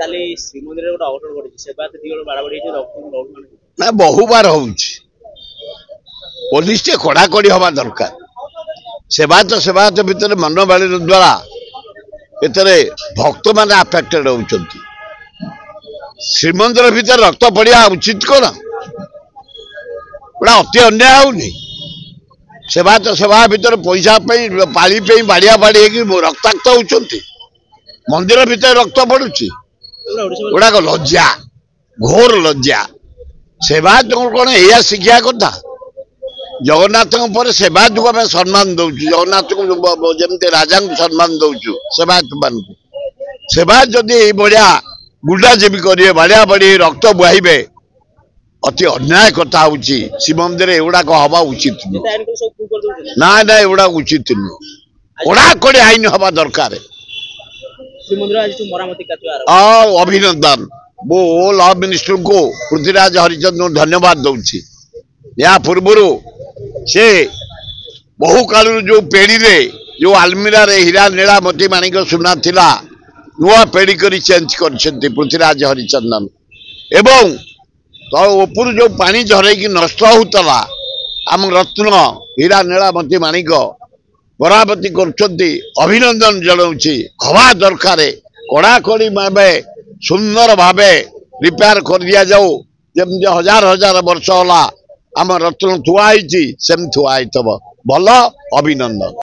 କାଲି ଶ୍ରୀମନ୍ଦିରରେ ଗୋଟେ ଅଘଟଣ ଘଟିଛି ସେବାୟତ ଦି ଜଣ ବାଡାବାଡି ନା ବହୁବାର ହଉଛି ପୋଲିସ ଟେ କଡାକଡି ହବା ଦରକାର ସେବାୟତ ଭିତରେ ମନୋବାଳୀର ଦ୍ୱାରା ଏଥିରେ ଭକ୍ତ ମାନେ ଆଫେକ୍ଟେଡ ହଉଛନ୍ତି ଶ୍ରୀମନ୍ଦିର ଭିତରେ ରକ୍ତ ପଡିବା ଉଚିତ କଣ ଗୋଟା ଅତି ଅନ୍ୟାୟ ହଉନି ସେବା ଭିତରେ ପଇସା ପାଇଁ ପାଳି ପାଇଁ ବାଡିଆ ବାଡି ହେଇକି ରକ୍ତାକ୍ତ ହଉଛନ୍ତି मंदिर भितर रक्त पड़ुची गुड़ाक लज्जा घोर लज्जा सेवायत कौन या शिक्षा कथा जगन्नाथ सेवायत को आम सम्मान दौर जगन्नाथ को जमी राजा को सम्मान दौचु सेवायत मान सेवायत जदि भाया गुंडाजेबी करेंगे बाड़िया बाड़ी रक्त बुहाइबे अति अन्याय कथा हूँ शिव मंदिर एगुड़ाक हवा उचित ना ना एगुड़ा उचित नुह कड़ाकड़ी आईन हवा दरकार अभिनंदन वो लॉ मिनिस्टर को पृथ्वीराज हरिचंद्र धन्यवाद दूची या पूर्व से बहु काल जो पेढ़ी रे जो आलमीरा रे हीरा नीला मोती माणिक सुना थिला नुआ पेढ़ी करी चेंज कर पृथ्वीराज हरिचंदन एवं तो ऊपर जो पानी झरे की नष्ट होता आम रत्न हीरा नीला मोती माणिक बराबती कर अभिनंदन जनाऊँगी हवा दरकार कड़ाकड़ी भाव सुंदर भाव रिपेयर कर दिया जाऊ जमी हजार हजार वर्ष होला आम रत्न थुआई सेम थुआई भल अभिनंदन।